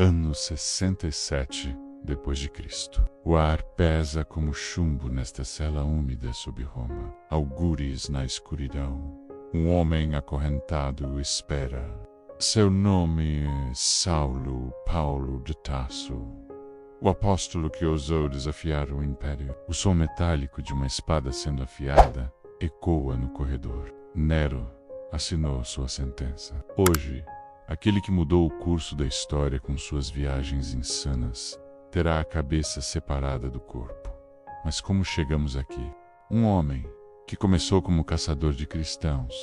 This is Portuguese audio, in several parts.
Ano 67 depois de Cristo. O ar pesa como chumbo nesta cela úmida sob Roma. Algures na escuridão. Um homem acorrentado espera. Seu nome é Saulo Paulo de Tarso. O apóstolo que ousou desafiar o império. O som metálico de uma espada sendo afiada ecoa no corredor. Nero assinou sua sentença. Hoje, aquele que mudou o curso da história com suas viagens insanas terá a cabeça separada do corpo. Mas como chegamos aqui? Um homem que começou como caçador de cristãos,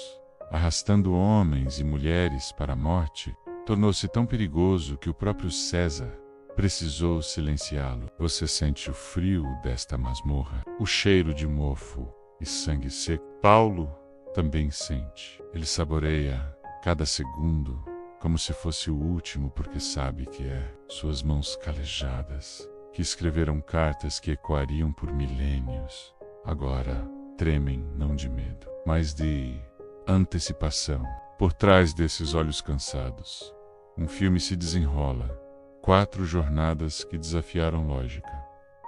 arrastando homens e mulheres para a morte, tornou-se tão perigoso que o próprio César precisou silenciá-lo. Você sente o frio desta masmorra, o cheiro de mofo e sangue seco. Paulo também sente. Ele saboreia cada segundo como se fosse o último, porque sabe que é. Suas mãos calejadas, que escreveram cartas que ecoariam por milênios, agora tremem não de medo, mas de antecipação. Por trás desses olhos cansados, um filme se desenrola. 4 jornadas que desafiaram lógica,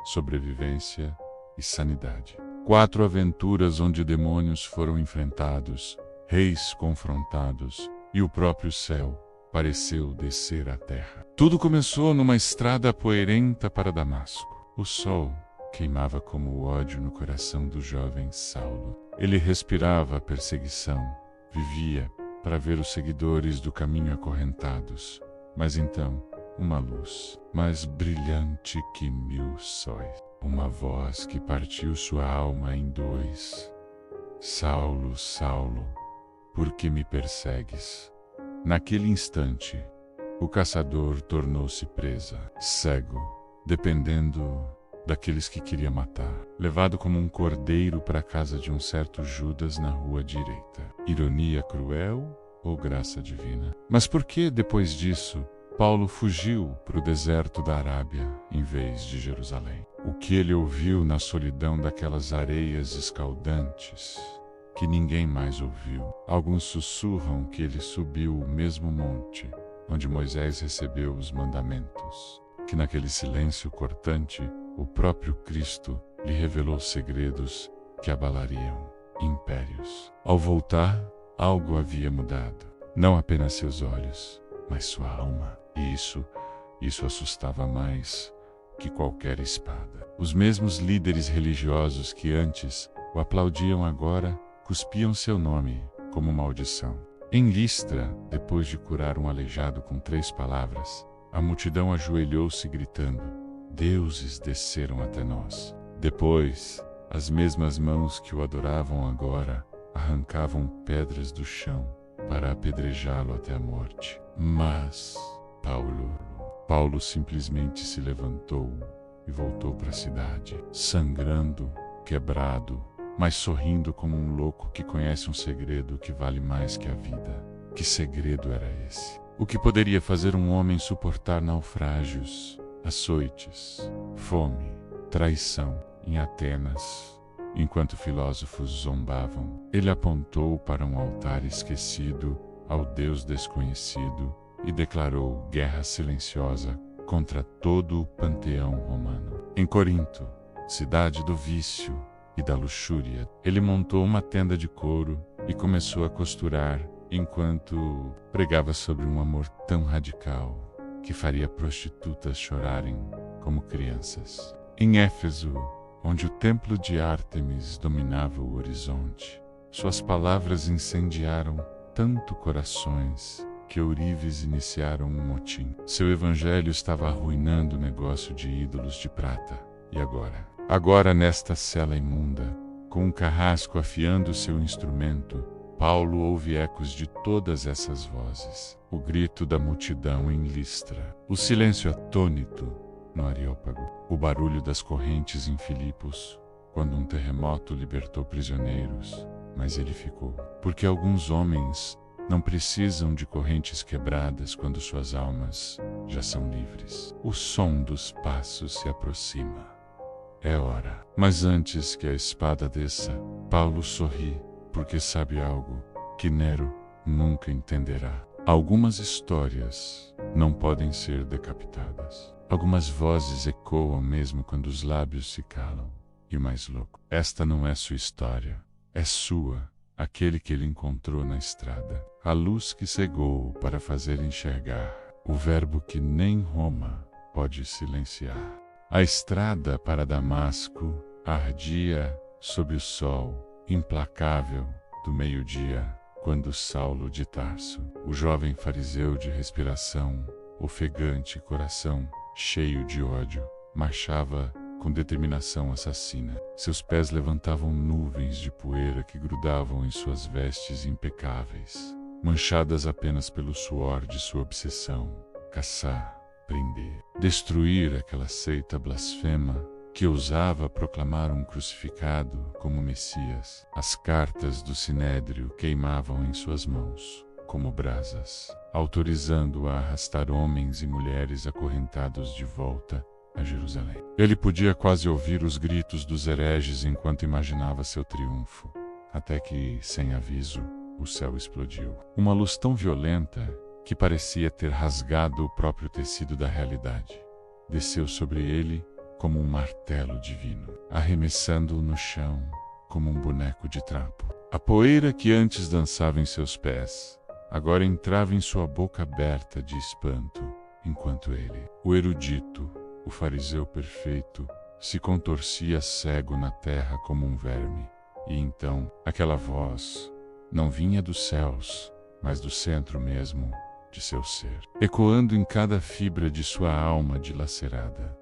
sobrevivência e sanidade. 4 aventuras onde demônios foram enfrentados, reis confrontados e o próprio céu pareceu descer à terra. Tudo começou numa estrada poeirenta para Damasco. O sol queimava como o ódio no coração do jovem Saulo. Ele respirava a perseguição, vivia para ver os seguidores do caminho acorrentados. Mas então, uma luz, mais brilhante que 1000 sóis. Uma voz que partiu sua alma em 2. Saulo, Saulo, por que me persegues? Naquele instante, o caçador tornou-se presa, cego, dependendo daqueles que queria matar, levado como um cordeiro para a casa de um certo Judas na rua direita. Ironia cruel ou graça divina? Mas por que, depois disso, Paulo fugiu para o deserto da Arábia em vez de Jerusalém? O que ele ouviu na solidão daquelas areias escaldantes que ninguém mais ouviu? Alguns sussurram que ele subiu o mesmo monte onde Moisés recebeu os mandamentos, que naquele silêncio cortante o próprio Cristo lhe revelou segredos que abalariam impérios. Ao voltar, algo havia mudado. Não apenas seus olhos, mas sua alma. E isso assustava mais que qualquer espada. Os mesmos líderes religiosos que antes o aplaudiam agora cuspiam seu nome como maldição. Em Listra, depois de curar um aleijado com 3 palavras, a multidão ajoelhou-se gritando: deuses desceram até nós. Depois, as mesmas mãos que o adoravam agora arrancavam pedras do chão para apedrejá-lo até a morte. Mas Paulo simplesmente se levantou e voltou para a cidade, sangrando, quebrado, mas sorrindo como um louco que conhece um segredo que vale mais que a vida. Que segredo era esse? O que poderia fazer um homem suportar naufrágios, açoites, fome, traição em Atenas, enquanto filósofos zombavam? Ele apontou para um altar esquecido ao Deus desconhecido e declarou guerra silenciosa contra todo o panteão romano. Em Corinto, cidade do vício e da luxúria, ele montou uma tenda de couro e começou a costurar enquanto pregava sobre um amor tão radical que faria prostitutas chorarem como crianças. Em Éfeso, onde o templo de Ártemis dominava o horizonte, suas palavras incendiaram tanto corações que ourives iniciaram um motim. Seu evangelho estava arruinando o negócio de ídolos de prata. E agora? Agora, nesta cela imunda, com um carrasco afiando seu instrumento, Paulo ouve ecos de todas essas vozes. O grito da multidão em Listra, o silêncio atônito no Areópago, o barulho das correntes em Filipos, quando um terremoto libertou prisioneiros, mas ele ficou. Porque alguns homens não precisam de correntes quebradas quando suas almas já são livres. O som dos passos se aproxima. É hora. Mas antes que a espada desça, Paulo sorri, porque sabe algo que Nero nunca entenderá. Algumas histórias não podem ser decapitadas. Algumas vozes ecoam mesmo quando os lábios se calam. E o mais louco, esta não é sua história, é sua, aquele que ele encontrou na estrada. A luz que cegou para fazer enxergar, o verbo que nem Roma pode silenciar. A estrada para Damasco ardia sob o sol implacável do meio-dia, quando Saulo de Tarso, o jovem fariseu de respiração ofegante, coração cheio de ódio, marchava com determinação assassina. Seus pés levantavam nuvens de poeira que grudavam em suas vestes impecáveis, manchadas apenas pelo suor de sua obsessão: caçar, prender, destruir aquela seita blasfema que ousava proclamar um crucificado como Messias. As cartas do Sinédrio queimavam em suas mãos, como brasas, autorizando-o a arrastar homens e mulheres acorrentados de volta a Jerusalém. Ele podia quase ouvir os gritos dos hereges enquanto imaginava seu triunfo, até que, sem aviso, o céu explodiu. Uma luz tão violenta que parecia ter rasgado o próprio tecido da realidade. Desceu sobre ele como um martelo divino, arremessando-o no chão como um boneco de trapo. A poeira que antes dançava em seus pés, agora entrava em sua boca aberta de espanto, enquanto ele, o erudito, o fariseu perfeito, se contorcia cego na terra como um verme. E então, aquela voz não vinha dos céus, mas do centro mesmo de seu ser, ecoando em cada fibra de sua alma dilacerada: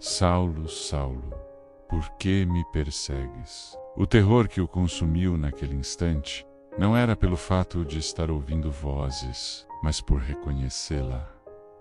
Saulo, Saulo, por que me persegues? O terror que o consumiu naquele instante não era pelo fato de estar ouvindo vozes, mas por reconhecê-la.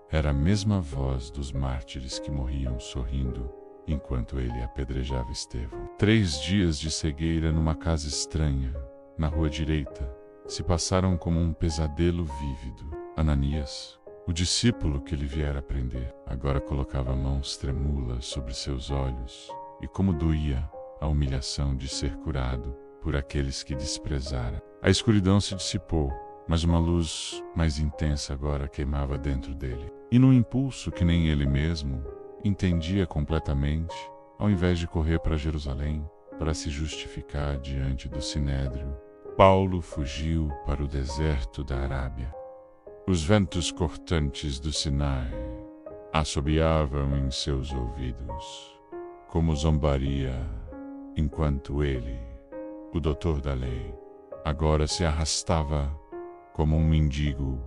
Era a mesma voz dos mártires que morriam sorrindo enquanto ele apedrejava Estevão. 3 dias de cegueira numa casa estranha, na rua direita, se passaram como um pesadelo vívido. Ananias, o discípulo que ele viera prender, agora colocava mãos tremúlas sobre seus olhos, e como doía a humilhação de ser curado por aqueles que desprezara. A escuridão se dissipou, mas uma luz mais intensa agora queimava dentro dele. E num impulso que nem ele mesmo entendia completamente, ao invés de correr para Jerusalém para se justificar diante do Sinédrio, Paulo fugiu para o deserto da Arábia. Os ventos cortantes do Sinai assobiavam em seus ouvidos, como zombaria, enquanto ele, o doutor da lei, agora se arrastava como um mendigo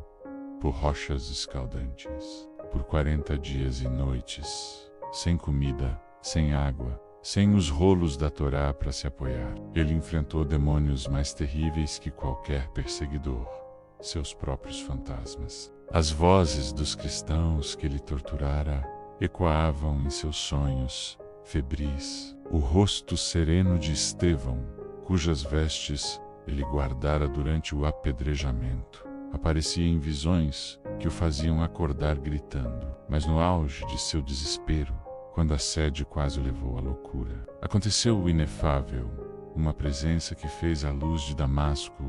por rochas escaldantes, por 40 dias e noites, sem comida, sem água, sem os rolos da Torá para se apoiar. Ele enfrentou demônios mais terríveis que qualquer perseguidor, seus próprios fantasmas. As vozes dos cristãos que ele torturara ecoavam em seus sonhos febris. O rosto sereno de Estevão, cujas vestes ele guardara durante o apedrejamento, aparecia em visões que o faziam acordar gritando. Mas no auge de seu desespero, quando a sede quase o levou à loucura, aconteceu o inefável, uma presença que fez a luz de Damasco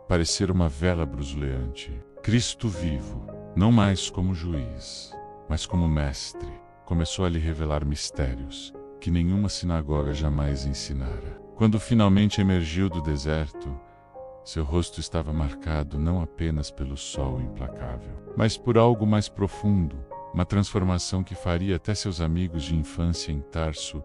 parecer uma vela brusuleante. Cristo vivo, não mais como juiz, mas como mestre, começou a lhe revelar mistérios que nenhuma sinagoga jamais ensinara. Quando finalmente emergiu do deserto, seu rosto estava marcado não apenas pelo sol implacável, mas por algo mais profundo, uma transformação que faria até seus amigos de infância em Tarso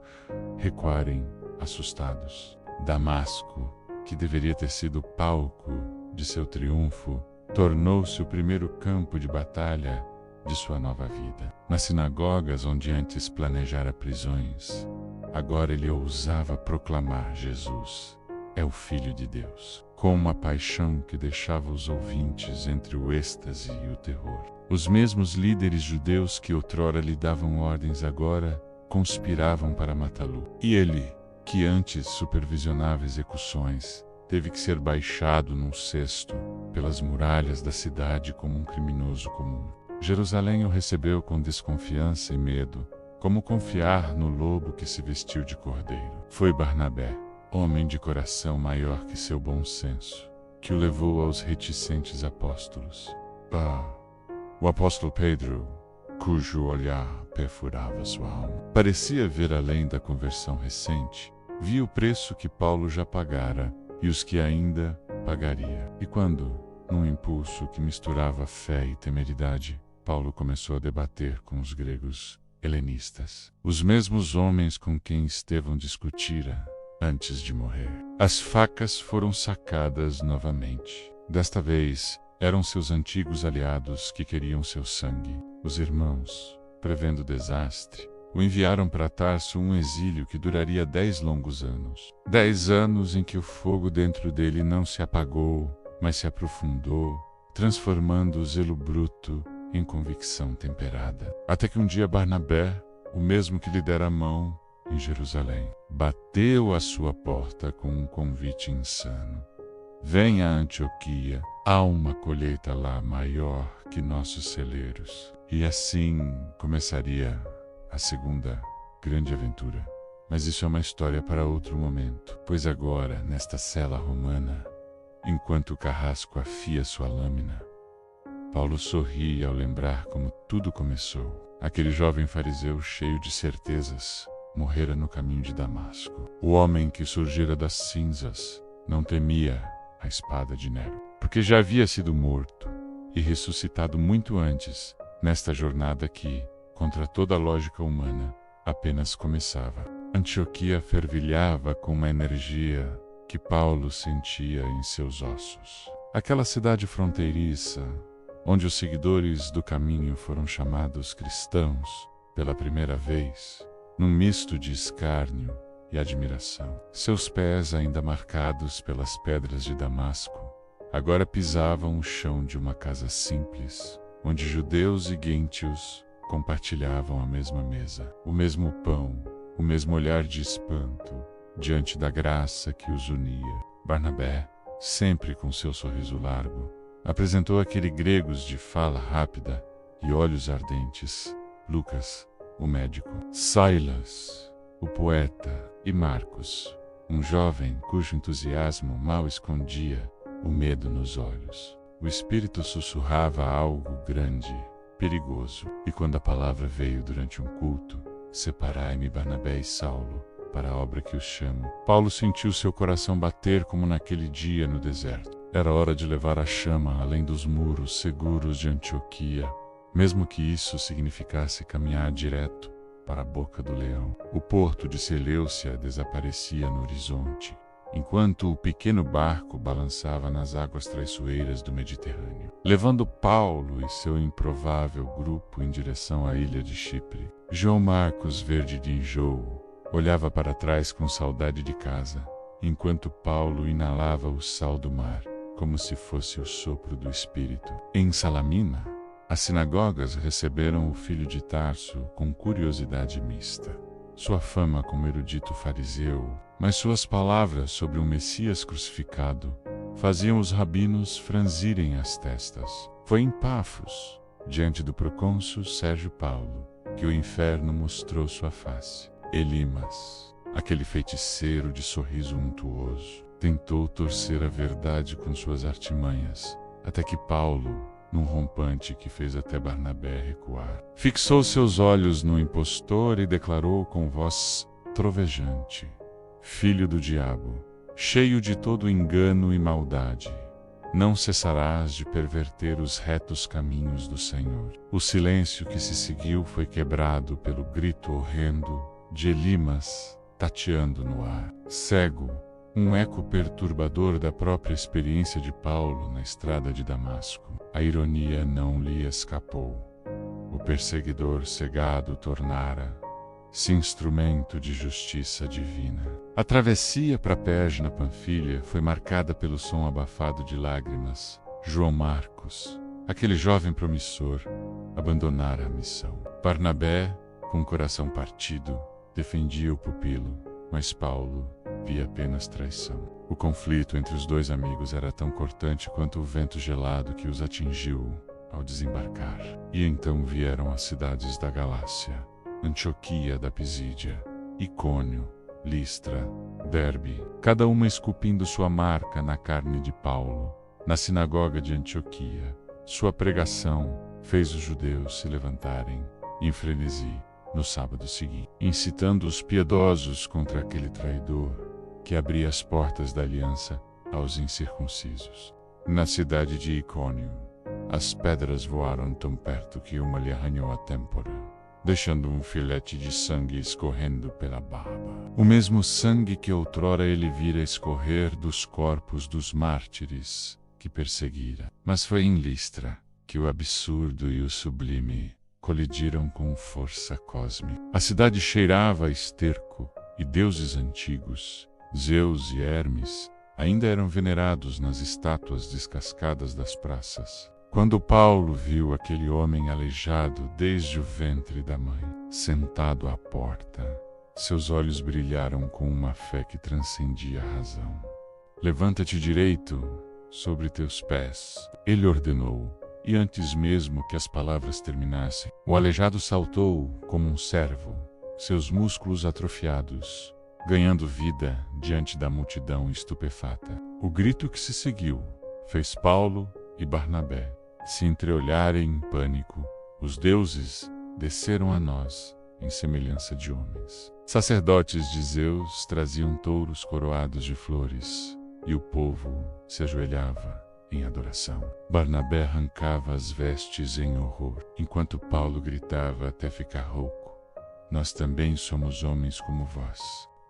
recuarem assustados. Damasco, que deveria ter sido o palco de seu triunfo, tornou-se o primeiro campo de batalha de sua nova vida. Nas sinagogas onde antes planejara prisões, agora ele ousava proclamar: Jesus é o Filho de Deus, com uma paixão que deixava os ouvintes entre o êxtase e o terror. Os mesmos líderes judeus que outrora lhe davam ordens agora conspiravam para matá-lo. E ele, que antes supervisionava execuções, teve que ser baixado num cesto pelas muralhas da cidade como um criminoso comum. Jerusalém o recebeu com desconfiança e medo, como confiar no lobo que se vestiu de cordeiro. Foi Barnabé, homem de coração maior que seu bom senso, que o levou aos reticentes apóstolos. O apóstolo Pedro, cujo olhar perfurava sua alma, parecia ver além da conversão recente, via o preço que Paulo já pagara e os que ainda pagaria. E quando, num impulso que misturava fé e temeridade, Paulo começou a debater com os gregos helenistas, os mesmos homens com quem Estevão discutira antes de morrer, as facas foram sacadas novamente. Desta vez, eram seus antigos aliados que queriam seu sangue. Os irmãos, prevendo o desastre, o enviaram para Tarso um exílio que duraria 10 longos anos. 10 anos em que o fogo dentro dele não se apagou, mas se aprofundou, transformando o zelo bruto em convicção temperada. Até que um dia Barnabé, o mesmo que lhe dera a mão em Jerusalém, bateu à sua porta com um convite insano. Venha a Antioquia, há uma colheita lá maior que nossos celeiros. E assim começaria a segunda grande aventura. Mas isso é uma história para outro momento, pois agora, nesta cela romana, enquanto o carrasco afia sua lâmina, Paulo sorri ao lembrar como tudo começou. Aquele jovem fariseu cheio de certezas morrera no caminho de Damasco. O homem que surgira das cinzas não temia a espada de Nero, porque já havia sido morto e ressuscitado muito antes, nesta jornada que, contra toda a lógica humana, apenas começava. Antioquia fervilhava com uma energia que Paulo sentia em seus ossos. Aquela cidade fronteiriça, onde os seguidores do caminho foram chamados cristãos pela primeira vez, num misto de escárnio e admiração. Seus pés, ainda marcados pelas pedras de Damasco, agora pisavam o chão de uma casa simples, onde judeus e gentios compartilhavam a mesma mesa, o mesmo pão, o mesmo olhar de espanto diante da graça que os unia. Barnabé, sempre com seu sorriso largo, apresentou aquele gregos de fala rápida e olhos ardentes, Lucas, o médico, Silas, o poeta, e Marcos, um jovem cujo entusiasmo mal escondia o medo nos olhos. O Espírito sussurrava algo grande, perigoso, e quando a palavra veio durante um culto, separai-me Barnabé e Saulo para a obra que os chamo, Paulo sentiu seu coração bater como naquele dia no deserto. Era hora de levar a chama além dos muros seguros de Antioquia, mesmo que isso significasse caminhar direto para a boca do leão. O porto de Seleucia desaparecia no horizonte, enquanto o pequeno barco balançava nas águas traiçoeiras do Mediterrâneo, levando Paulo e seu improvável grupo em direção à ilha de Chipre. João Marcos, verde de enjoo, olhava para trás com saudade de casa, enquanto Paulo inalava o sal do mar, como se fosse o sopro do Espírito. Em Salamina, as sinagogas receberam o filho de Tarso com curiosidade mista. Sua fama como erudito fariseu, mas suas palavras sobre um Messias crucificado, faziam os rabinos franzirem as testas. Foi em Pafos, diante do procônsul Sérgio Paulo, que o inferno mostrou sua face. Elimas, aquele feiticeiro de sorriso untuoso, tentou torcer a verdade com suas artimanhas, até que Paulo, num rompante que fez até Barnabé recuar, fixou seus olhos no impostor e declarou com voz trovejante: Filho do diabo, cheio de todo engano e maldade, não cessarás de perverter os retos caminhos do Senhor. O silêncio que se seguiu foi quebrado pelo grito horrendo de Elimas tateando no ar. Cego, um eco perturbador da própria experiência de Paulo na estrada de Damasco. A ironia não lhe escapou. O perseguidor cegado tornara-se instrumento de justiça divina. A travessia para Perge, na Panfilha, foi marcada pelo som abafado de lágrimas. João Marcos, aquele jovem promissor, abandonara a missão. Barnabé, com o coração partido, defendia o pupilo, mas Paulo via apenas traição. O conflito entre os dois amigos era tão cortante quanto o vento gelado que os atingiu ao desembarcar. E então vieram as cidades da Galácia, Antioquia da Pisídia, Icônio, Listra, Derbe, cada uma esculpindo sua marca na carne de Paulo. Na sinagoga de Antioquia, Sua pregação fez os judeus se levantarem em frenesi no sábado seguinte, incitando os piedosos contra aquele traidor que abria as portas da aliança aos incircuncisos. Na cidade de Icônio, as pedras voaram tão perto que uma lhe arranhou a têmpora, deixando um filete de sangue escorrendo pela barba. O mesmo sangue que outrora ele vira escorrer dos corpos dos mártires que perseguira. Mas foi em Listra que o absurdo e o sublime colidiram com força cósmica. A cidade cheirava a esterco e deuses antigos, Zeus e Hermes, ainda eram venerados nas estátuas descascadas das praças. Quando Paulo viu aquele homem aleijado desde o ventre da mãe, sentado à porta, seus olhos brilharam com uma fé que transcendia a razão. Levanta-te direito sobre teus pés, ele ordenou, e antes mesmo que as palavras terminassem, o aleijado saltou como um cervo, seus músculos atrofiados, ganhando vida diante da multidão estupefata. O grito que se seguiu fez Paulo e Barnabé se entreolharem em pânico. Os deuses desceram a nós em semelhança de homens. Sacerdotes de Zeus traziam touros coroados de flores, e o povo se ajoelhava em adoração. Barnabé arrancava as vestes em horror, enquanto Paulo gritava até ficar rouco: nós também somos homens como vós.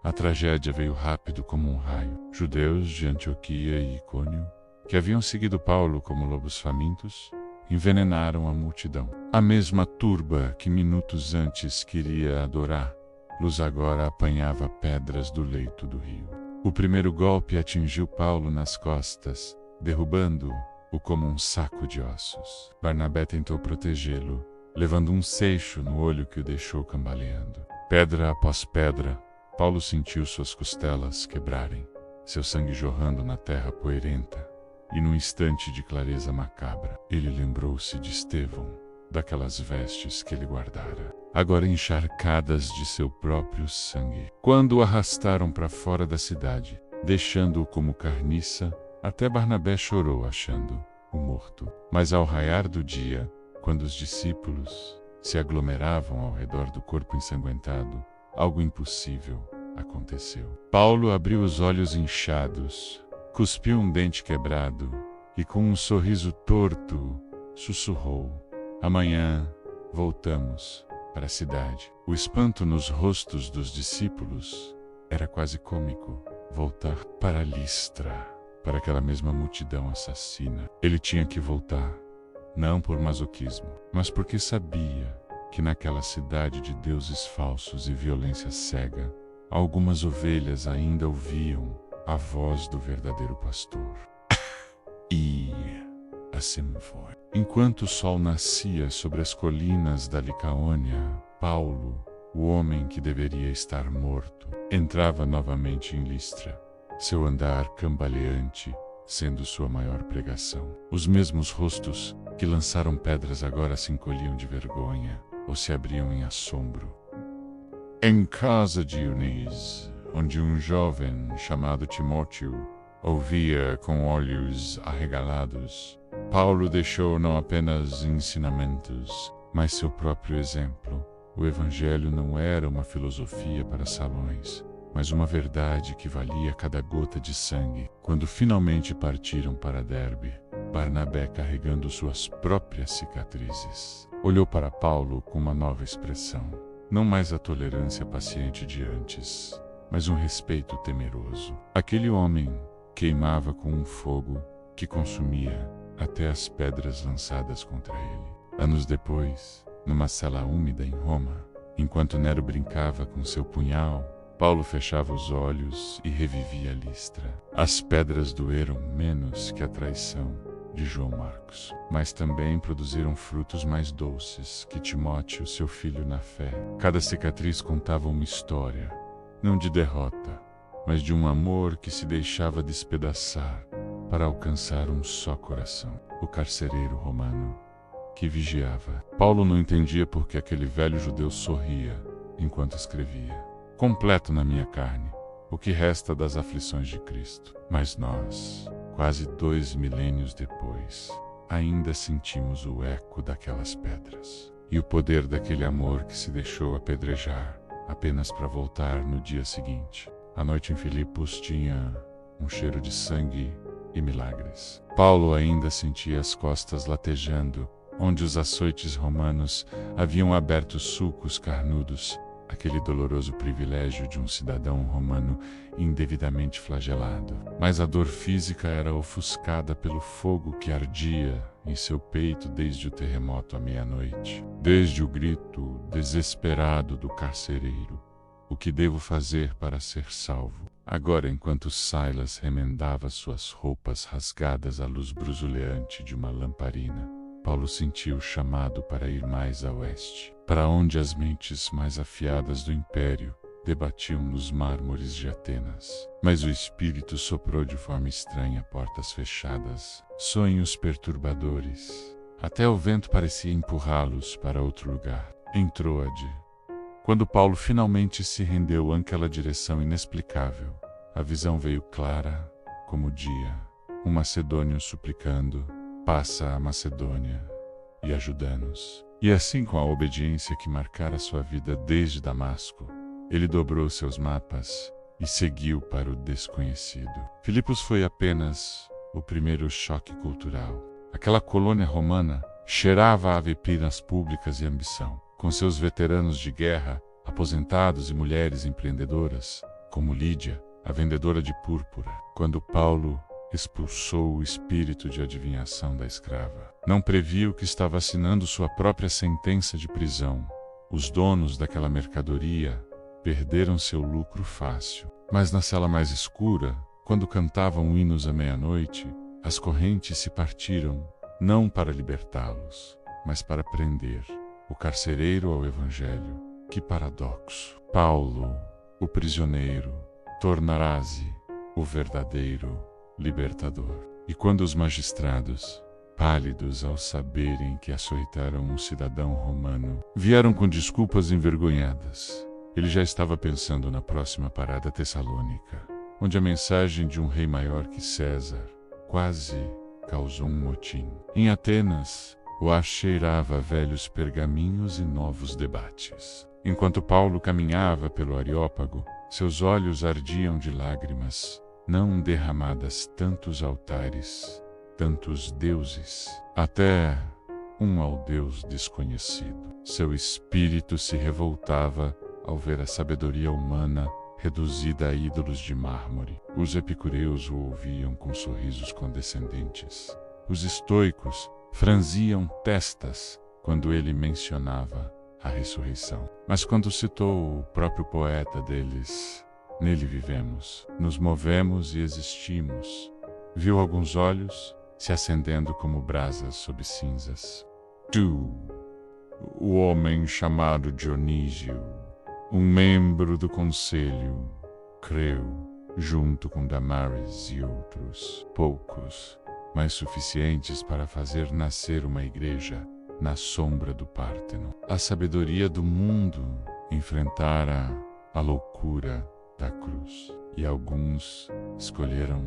A tragédia veio rápido como um raio. Judeus de Antioquia e Icônio, que haviam seguido Paulo como lobos famintos, envenenaram a multidão. A mesma turba que minutos antes queria adorá-los agora apanhava pedras do leito do rio. O primeiro golpe atingiu Paulo nas costas, derrubando-o como um saco de ossos. Barnabé tentou protegê-lo, levando um seixo no olho que o deixou cambaleando. Pedra após pedra, Paulo sentiu suas costelas quebrarem, seu sangue jorrando na terra poeirenta, e num instante de clareza macabra, ele lembrou-se de Estevão, daquelas vestes que ele guardara, agora encharcadas de seu próprio sangue. Quando o arrastaram para fora da cidade, deixando-o como carniça, até Barnabé chorou achando-o morto. Mas ao raiar do dia, quando os discípulos se aglomeravam ao redor do corpo ensanguentado, algo impossível aconteceu. Paulo abriu os olhos inchados, cuspiu um dente quebrado e, com um sorriso torto, sussurrou: amanhã voltamos para a cidade. O espanto nos rostos dos discípulos era quase cômico. Voltar para Listra, para aquela mesma multidão assassina. Ele tinha que voltar, não por masoquismo, mas porque sabia que naquela cidade de deuses falsos e violência cega, algumas ovelhas ainda ouviam a voz do verdadeiro pastor. E assim foi. Enquanto o sol nascia sobre as colinas da Licaônia, Paulo, o homem que deveria estar morto, entrava novamente em Listra, seu andar cambaleante sendo sua maior pregação. Os mesmos rostos que lançaram pedras agora se encolhiam de vergonha ou se abriam em assombro. Em casa de Eunice, onde um jovem chamado Timóteo ouvia com olhos arregalados, Paulo deixou não apenas ensinamentos, mas seu próprio exemplo. O Evangelho não era uma filosofia para salões, mas uma verdade que valia cada gota de sangue. Quando finalmente partiram para Derbe, Barnabé, carregando suas próprias cicatrizes, olhou para Paulo com uma nova expressão. Não mais a tolerância paciente de antes, mas um respeito temeroso. Aquele homem queimava com um fogo que consumia até as pedras lançadas contra ele. Anos depois, numa cela úmida em Roma, enquanto Nero brincava com seu punhal, Paulo fechava os olhos e revivia Listra. As pedras doeram menos que a traição de João Marcos, mas também produziram frutos mais doces que Timóteo, seu filho na fé. Cada cicatriz contava uma história, não de derrota, mas de um amor que se deixava despedaçar para alcançar um só coração, o carcereiro romano que vigiava. Paulo não entendia por que aquele velho judeu sorria enquanto escrevia: completo na minha carne o que resta das aflições de Cristo. Mas nós, quase 2 milênios depois, ainda sentimos o eco daquelas pedras e o poder daquele amor que se deixou apedrejar apenas para voltar no dia seguinte. A noite em Filipos tinha um cheiro de sangue e milagres. Paulo ainda sentia as costas latejando, onde os açoites romanos haviam aberto sulcos carnudos, aquele doloroso privilégio de um cidadão romano indevidamente flagelado. Mas a dor física era ofuscada pelo fogo que ardia em seu peito desde o terremoto à meia-noite, desde o grito desesperado do carcereiro: "O que devo fazer para ser salvo?" Agora, enquanto Silas remendava suas roupas rasgadas à luz brusuleante de uma lamparina, Paulo sentiu o chamado para ir mais a oeste, para onde as mentes mais afiadas do império debatiam nos mármores de Atenas. Mas o espírito soprou de forma estranha, portas fechadas, sonhos perturbadores. Até o vento parecia empurrá-los para outro lugar. Em Troade, quando Paulo finalmente se rendeu àquela direção inexplicável, a visão veio clara como o dia, um macedônio suplicando: "Passa a Macedônia e ajuda-nos." E assim, com a obediência que marcara sua vida desde Damasco, ele dobrou seus mapas e seguiu para o desconhecido. Filipos foi apenas o primeiro choque cultural. Aquela colônia romana cheirava a avepinas públicas e ambição, com seus veteranos de guerra, aposentados e mulheres empreendedoras, como Lídia, a vendedora de púrpura. Quando Paulo expulsou o espírito de adivinhação da escrava, não previu que estava assinando sua própria sentença de prisão. Os donos daquela mercadoria perderam seu lucro fácil. Mas na cela mais escura, quando cantavam hinos à meia-noite, as correntes se partiram, não para libertá-los, mas para prender o carcereiro ao evangelho. Que paradoxo! Paulo, o prisioneiro, tornará-se o verdadeiro libertador. E quando os magistrados, pálidos ao saberem que açoitaram um cidadão romano, vieram com desculpas envergonhadas, ele já estava pensando na próxima parada tessalônica, onde a mensagem de um rei maior que César quase causou um motim. Em Atenas, o ar cheirava a velhos pergaminhos e novos debates. Enquanto Paulo caminhava pelo Areópago, seus olhos ardiam de lágrimas, não derramadas tantos altares, tantos deuses, até um ao Deus desconhecido. Seu espírito se revoltava ao ver a sabedoria humana reduzida a ídolos de mármore. Os epicureus o ouviam com sorrisos condescendentes. Os estoicos franziam testas quando ele mencionava a ressurreição. Mas quando citou o próprio poeta deles: "Nele vivemos, nos movemos e existimos", viu alguns olhos se acendendo como brasas sob cinzas. Tu, o homem chamado Dionísio, um membro do conselho, creu, junto com Damares e outros, poucos, mas suficientes para fazer nascer uma igreja na sombra do Párteno. A sabedoria do mundo enfrentara a loucura da cruz, e alguns escolheram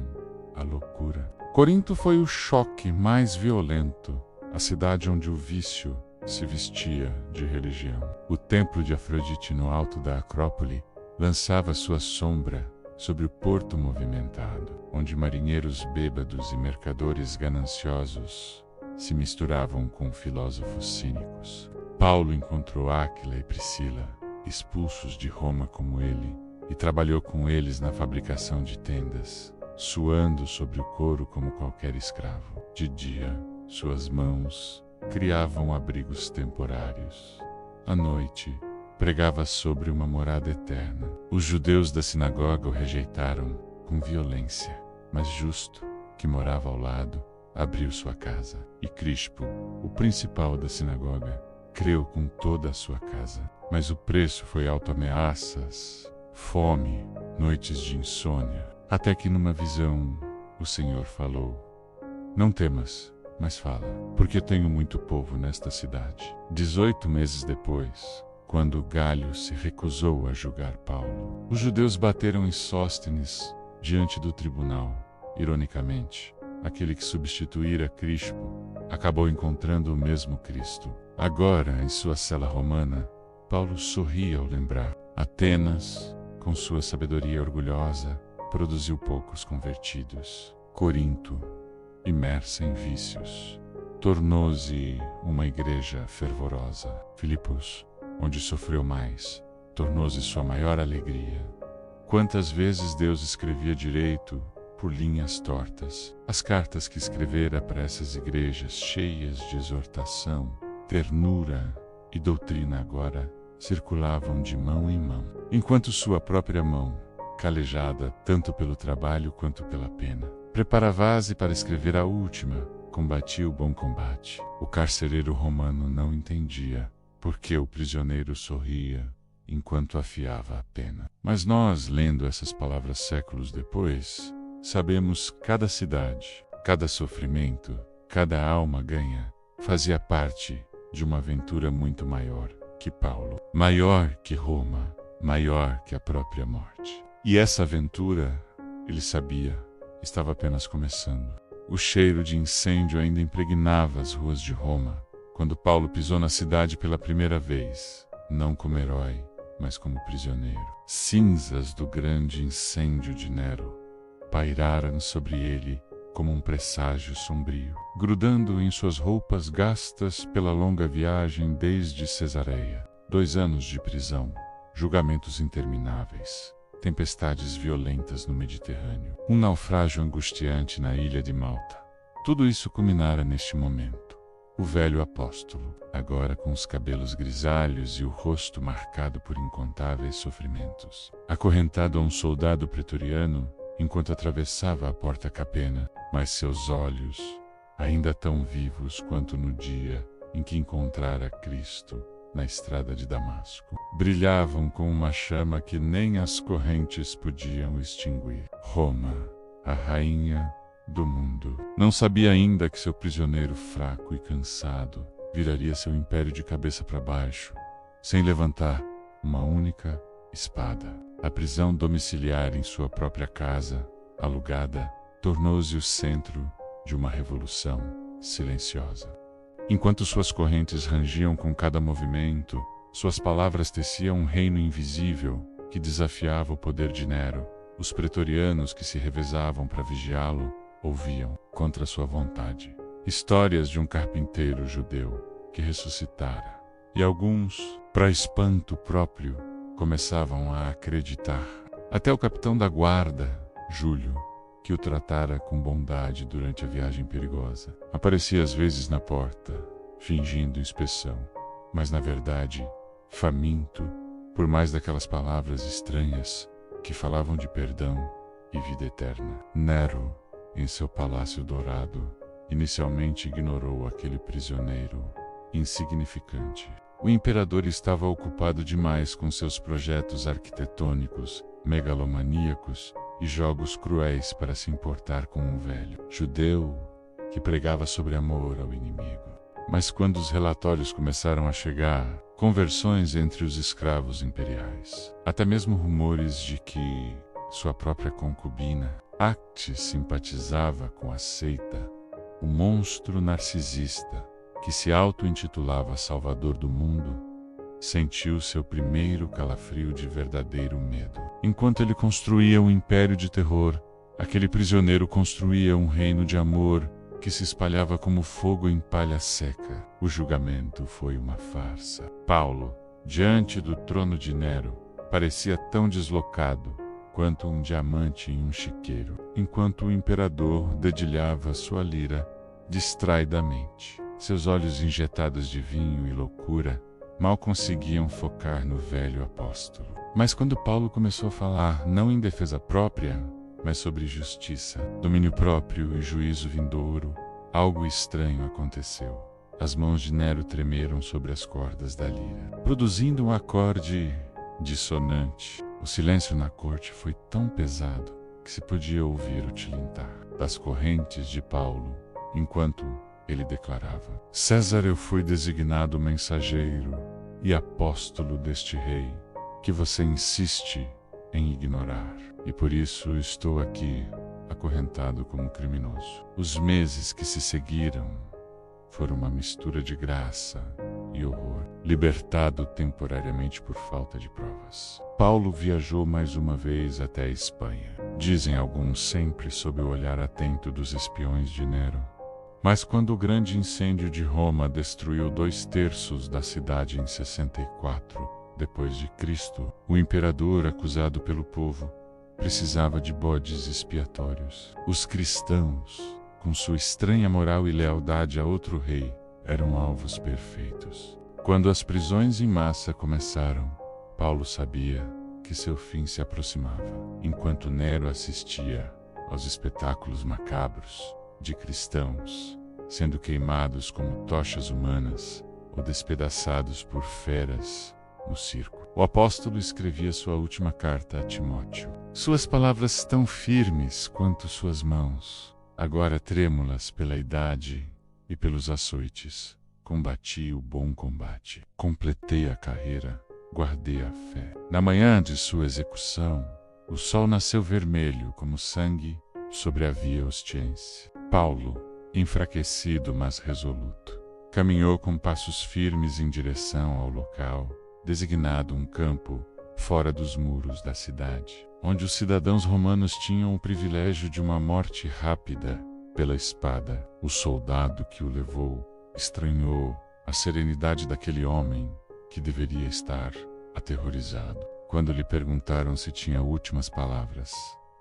a loucura. Corinto foi o choque mais violento, a cidade onde o vício se vestia de religião. O templo de Afrodite no alto da Acrópole lançava sua sombra sobre o porto movimentado, onde marinheiros bêbados e mercadores gananciosos se misturavam com filósofos cínicos. Paulo encontrou Áquila e Priscila, expulsos de Roma como ele, e trabalhou com eles na fabricação de tendas, suando sobre o couro como qualquer escravo. De dia, suas mãos criavam abrigos temporários. À noite, pregava sobre uma morada eterna. Os judeus da sinagoga o rejeitaram com violência, mas Justo, que morava ao lado, abriu sua casa. E Crispo, o principal da sinagoga, creu com toda a sua casa. Mas o preço foi auto-ameaças, fome, noites de insônia, até que numa visão o Senhor falou: "Não temas, mas fala, porque tenho muito povo nesta cidade." 18 meses depois, quando Galho se recusou a julgar Paulo, os judeus bateram em Sóstenes diante do tribunal. Ironicamente, aquele que substituíra Crispo acabou encontrando o mesmo Cristo. Agora, em sua cela romana, Paulo sorria ao lembrar. Atenas, com sua sabedoria orgulhosa, produziu poucos convertidos. Corinto, imersa em vícios, tornou-se uma igreja fervorosa. Filipos, onde sofreu mais, tornou-se sua maior alegria. Quantas vezes Deus escrevia direito por linhas tortas. As cartas que escrevera para essas igrejas cheias de exortação, ternura e doutrina agora circulavam de mão em mão, enquanto sua própria mão, calejada tanto pelo trabalho quanto pela pena, preparava-se para escrever a última, combatia o bom combate. O carcereiro romano não entendia por que o prisioneiro sorria enquanto afiava a pena. Mas nós, lendo essas palavras séculos depois, sabemos cada cidade, cada sofrimento, cada alma ganha, fazia parte de uma aventura muito maior que Paulo, maior que Roma, maior que a própria morte. E essa aventura, ele sabia, estava apenas começando. O cheiro de incêndio ainda impregnava as ruas de Roma, quando Paulo pisou na cidade pela primeira vez, não como herói, mas como prisioneiro. Cinzas do grande incêndio de Nero pairaram sobre ele como um presságio sombrio, grudando em suas roupas gastas pela longa viagem desde Cesareia. 2 anos de prisão, julgamentos intermináveis, tempestades violentas no Mediterrâneo, um naufrágio angustiante na ilha de Malta. Tudo isso culminara neste momento. O velho apóstolo, agora com os cabelos grisalhos e o rosto marcado por incontáveis sofrimentos, acorrentado a um soldado pretoriano enquanto atravessava a porta Capena, mas seus olhos, ainda tão vivos quanto no dia em que encontrara Cristo na estrada de Damasco, brilhavam com uma chama que nem as correntes podiam extinguir. Roma, a rainha do mundo, não sabia ainda que seu prisioneiro fraco e cansado viraria seu império de cabeça para baixo, sem levantar uma única espada. A prisão domiciliar em sua própria casa, alugada, tornou-se o centro de uma revolução silenciosa. Enquanto suas correntes rangiam com cada movimento, suas palavras teciam um reino invisível que desafiava o poder de Nero. Os pretorianos que se revezavam para vigiá-lo ouviam, contra sua vontade, histórias de um carpinteiro judeu que ressuscitara. E alguns, para espanto próprio, começavam a acreditar. Até o capitão da guarda, Júlio, que o tratara com bondade durante a viagem perigosa, aparecia às vezes na porta, fingindo inspeção, mas na verdade, faminto, por mais daquelas palavras estranhas que falavam de perdão e vida eterna. Nero, em seu palácio dourado, inicialmente ignorou aquele prisioneiro insignificante. O imperador estava ocupado demais com seus projetos arquitetônicos, megalomaníacos e jogos cruéis para se importar com um velho judeu que pregava sobre amor ao inimigo. Mas quando os relatórios começaram a chegar, conversões entre os escravos imperiais, até mesmo rumores de que sua própria concubina, Acte, simpatizava com a seita, o monstro narcisista, que se auto-intitulava Salvador do Mundo, sentiu seu primeiro calafrio de verdadeiro medo. Enquanto ele construía um império de terror, aquele prisioneiro construía um reino de amor que se espalhava como fogo em palha seca. O julgamento foi uma farsa. Paulo, diante do trono de Nero, parecia tão deslocado quanto um diamante em um chiqueiro, enquanto o imperador dedilhava sua lira distraidamente. Seus olhos injetados de vinho e loucura mal conseguiam focar no velho apóstolo. Mas quando Paulo começou a falar não em defesa própria, mas sobre justiça, domínio próprio e juízo vindouro, algo estranho aconteceu. As mãos de Nero tremeram sobre as cordas da lira, produzindo um acorde dissonante. O silêncio na corte foi tão pesado que se podia ouvir o tilintar das correntes de Paulo, enquanto ele declarava: César, eu fui designado mensageiro e apóstolo deste rei, que você insiste em ignorar, e por isso estou aqui, acorrentado como criminoso. Os meses que se seguiram foram uma mistura de graça e horror, libertado temporariamente por falta de provas. Paulo viajou mais uma vez até a Espanha. Dizem alguns, sempre sob o olhar atento dos espiões de Nero. Mas quando o grande incêndio de Roma destruiu 2/3 da cidade em 64 depois de Cristo, o imperador, acusado pelo povo, precisava de bodes expiatórios. Os cristãos, com sua estranha moral e lealdade a outro rei, eram alvos perfeitos. Quando as prisões em massa começaram, Paulo sabia que seu fim se aproximava. Enquanto Nero assistia aos espetáculos macabros de cristãos sendo queimados como tochas humanas ou despedaçados por feras no circo, o apóstolo escrevia sua última carta a Timóteo. Suas palavras tão firmes quanto suas mãos, agora trêmulas pela idade e pelos açoites. Combati o bom combate, completei a carreira, guardei a fé. Na manhã de sua execução, o sol nasceu vermelho como sangue sobre a via Ostiense. Paulo, enfraquecido mas resoluto, caminhou com passos firmes em direção ao local designado, um campo fora dos muros da cidade, onde os cidadãos romanos tinham o privilégio de uma morte rápida pela espada. O soldado que o levou estranhou a serenidade daquele homem que deveria estar aterrorizado. Quando lhe perguntaram se tinha últimas palavras,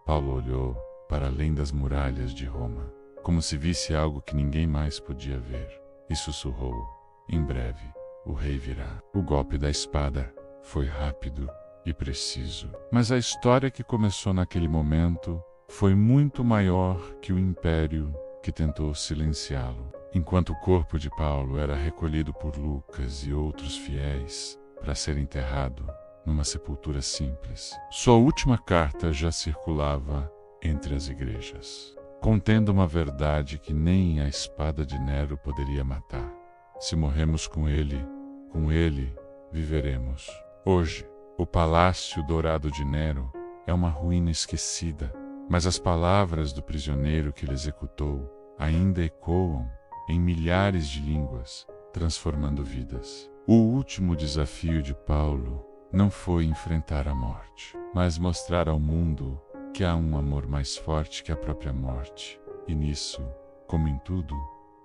Paulo olhou para além das muralhas de Roma, como se visse algo que ninguém mais podia ver, e sussurrou: em breve o rei virá. O golpe da espada foi rápido e preciso, mas a história que começou naquele momento foi muito maior que o império que tentou silenciá-lo. Enquanto o corpo de Paulo era recolhido por Lucas e outros fiéis para ser enterrado numa sepultura simples, sua última carta já circulava entre as igrejas, contendo uma verdade que nem a espada de Nero poderia matar. Se morremos com ele viveremos. Hoje, o Palácio Dourado de Nero é uma ruína esquecida, mas as palavras do prisioneiro que ele executou ainda ecoam em milhares de línguas, transformando vidas. O último desafio de Paulo não foi enfrentar a morte, mas mostrar ao mundo que há um amor mais forte que a própria morte. E nisso, como em tudo,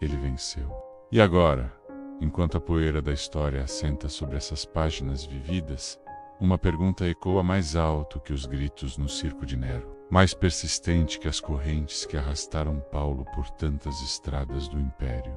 ele venceu. E agora, enquanto a poeira da história assenta sobre essas páginas vividas, uma pergunta ecoa mais alto que os gritos no circo de Nero, mais persistente que as correntes que arrastaram Paulo por tantas estradas do império.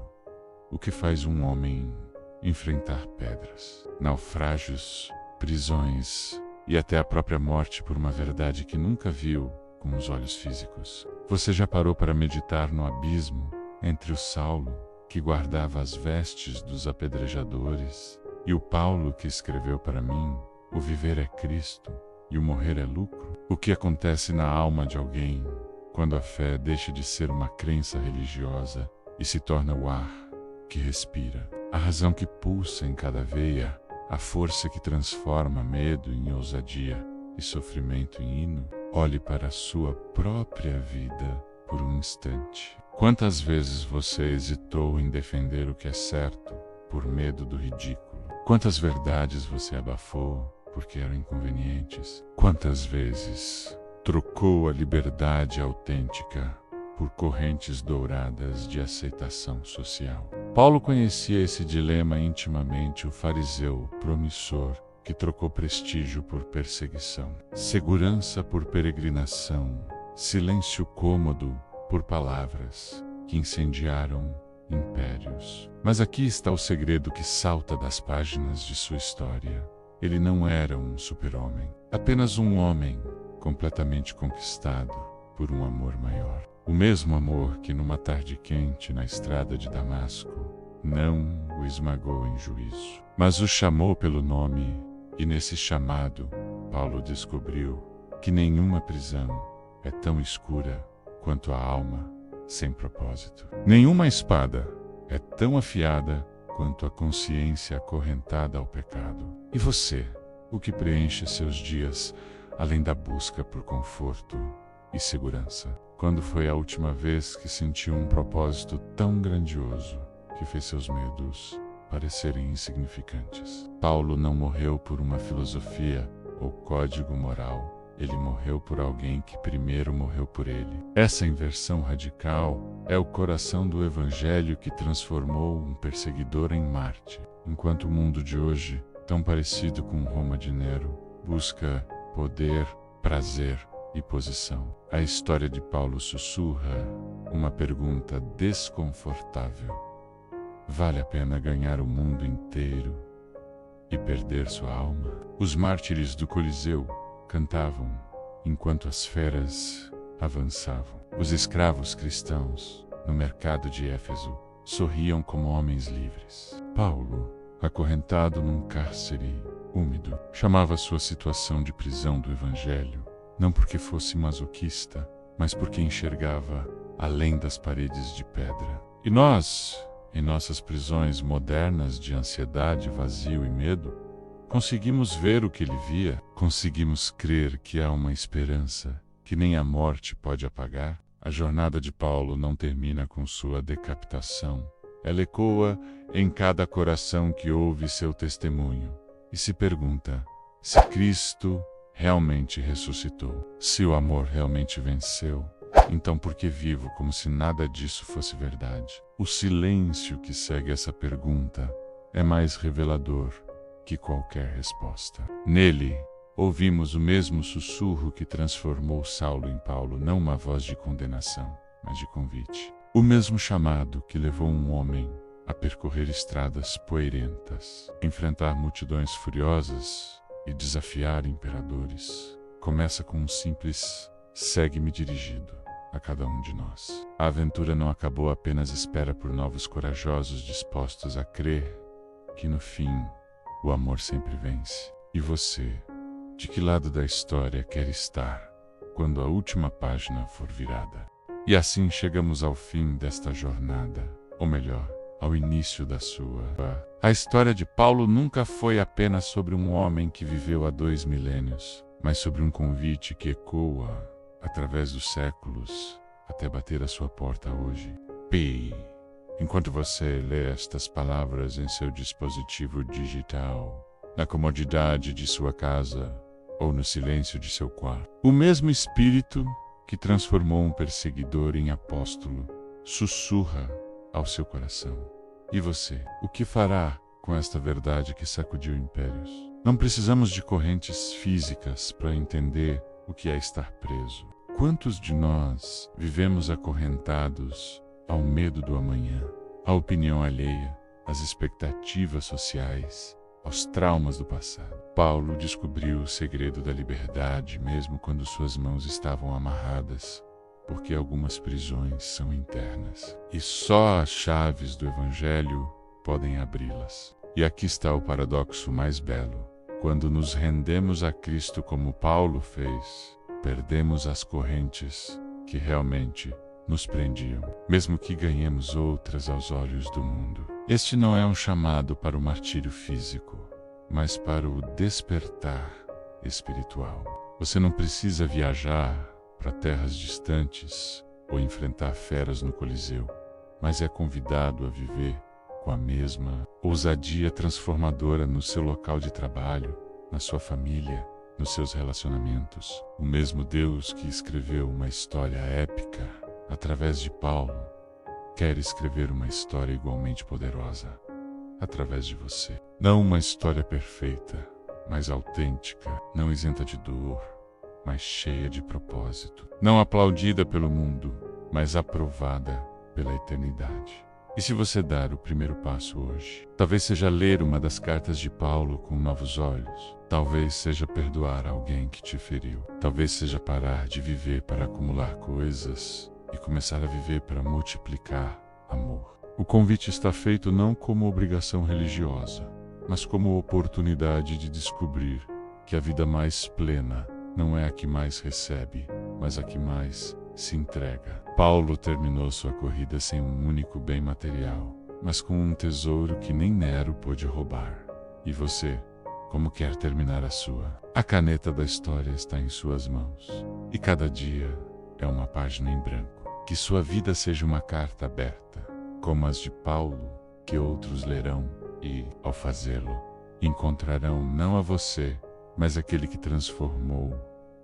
O que faz um homem enfrentar pedras, naufrágios, prisões e até a própria morte por uma verdade que nunca viu com os olhos físicos? Você já parou para meditar no abismo entre o Saulo, que guardava as vestes dos apedrejadores, e o Paulo que escreveu para mim: o viver é Cristo e o morrer é lucro? O que acontece na alma de alguém quando a fé deixa de ser uma crença religiosa e se torna o ar que respira, a razão que pulsa em cada veia, a força que transforma medo em ousadia e sofrimento em hino? Olhe para a sua própria vida por um instante. Quantas vezes você hesitou em defender o que é certo por medo do ridículo? Quantas verdades você abafou porque eram inconvenientes? Quantas vezes trocou a liberdade autêntica por correntes douradas de aceitação social? Paulo conhecia esse dilema intimamente, o fariseu promissor que trocou prestígio por perseguição, segurança por peregrinação, silêncio cômodo por palavras que incendiaram impérios. Mas aqui está o segredo que salta das páginas de sua história. Ele não era um super-homem, apenas um homem completamente conquistado por um amor maior. O mesmo amor que numa tarde quente na estrada de Damasco não o esmagou em juízo, mas o chamou pelo nome, e nesse chamado Paulo descobriu que nenhuma prisão é tão escura quanto a alma sem propósito. Nenhuma espada é tão afiada quanto a consciência acorrentada ao pecado. E você, o que preenche seus dias além da busca por conforto e segurança? Quando foi a última vez que sentiu um propósito tão grandioso que fez seus medos parecerem insignificantes. Paulo não morreu por uma filosofia ou código moral. Ele morreu por alguém que primeiro morreu por ele. Essa inversão radical é o coração do Evangelho que transformou um perseguidor em mártir. Enquanto o mundo de hoje, tão parecido com Roma de Nero, busca poder, prazer e posição, a história de Paulo sussurra uma pergunta desconfortável: vale a pena ganhar o mundo inteiro e perder sua alma? Os mártires do Coliseu cantavam enquanto as feras avançavam. Os escravos cristãos no mercado de Éfeso sorriam como homens livres. Paulo, acorrentado num cárcere úmido, chamava sua situação de prisão do Evangelho, não porque fosse masoquista, mas porque enxergava além das paredes de pedra. E nós, em nossas prisões modernas de ansiedade, vazio e medo, conseguimos ver o que ele via? Conseguimos crer que há uma esperança que nem a morte pode apagar? A jornada de Paulo não termina com sua decapitação. Ela ecoa em cada coração que ouve seu testemunho e se pergunta se Cristo realmente ressuscitou, se o amor realmente venceu. Então por que vivo como se nada disso fosse verdade? O silêncio que segue essa pergunta é mais revelador que qualquer resposta. Nele, ouvimos o mesmo sussurro que transformou Saulo em Paulo, não uma voz de condenação, mas de convite. O mesmo chamado que levou um homem a percorrer estradas poeirentas, enfrentar multidões furiosas e desafiar imperadores, começa com um simples "segue-me" dirigido a cada um de nós. A aventura não acabou, apenas espera por novos corajosos dispostos a crer que no fim o amor sempre vence. E você, de que lado da história quer estar quando a última página for virada? E assim chegamos ao fim desta jornada, ou melhor, ao início da sua. A história de Paulo nunca foi apenas sobre um homem que viveu há 2 milênios, mas sobre um convite que ecoa através dos séculos até bater a sua porta hoje. Enquanto você lê estas palavras em seu dispositivo digital, na comodidade de sua casa ou no silêncio de seu quarto, o mesmo Espírito que transformou um perseguidor em apóstolo sussurra ao seu coração. E você, o que fará com esta verdade que sacudiu impérios? Não precisamos de correntes físicas para entender o que é estar preso. Quantos de nós vivemos acorrentados ao medo do amanhã, à opinião alheia, às expectativas sociais, aos traumas do passado? Paulo descobriu o segredo da liberdade mesmo quando suas mãos estavam amarradas, porque algumas prisões são internas e só as chaves do Evangelho podem abri-las. E aqui está o paradoxo mais belo: quando nos rendemos a Cristo como Paulo fez, perdemos as correntes que realmente nos prendiam, mesmo que ganhemos outras aos olhos do mundo. Este não é um chamado para o martírio físico, mas para o despertar espiritual. Você não precisa viajar para terras distantes ou enfrentar feras no Coliseu, mas é convidado a viver com a mesma ousadia transformadora no seu local de trabalho, na sua família, nos seus relacionamentos. O mesmo Deus que escreveu uma história épica através de Paulo quer escrever uma história igualmente poderosa através de você. Não uma história perfeita, mas autêntica, não isenta de dor, mas cheia de propósito. Não aplaudida pelo mundo, mas aprovada pela eternidade. E se você dar o primeiro passo hoje, talvez seja ler uma das cartas de Paulo com novos olhos. Talvez seja perdoar alguém que te feriu. Talvez seja parar de viver para acumular coisas e começar a viver para multiplicar amor. O convite está feito não como obrigação religiosa, mas como oportunidade de descobrir que a vida mais plena não é a que mais recebe, mas a que mais se entrega. Paulo terminou sua corrida sem um único bem material, mas com um tesouro que nem Nero pôde roubar. E você, como quer terminar a sua? A caneta da história está em suas mãos, e cada dia é uma página em branco. Que sua vida seja uma carta aberta, como as de Paulo, que outros lerão e, ao fazê-lo, encontrarão não a você, mas aquele que transformou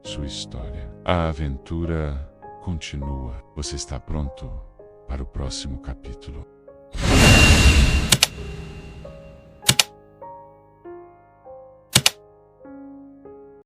sua história. A aventura continua. Você está pronto para o próximo capítulo?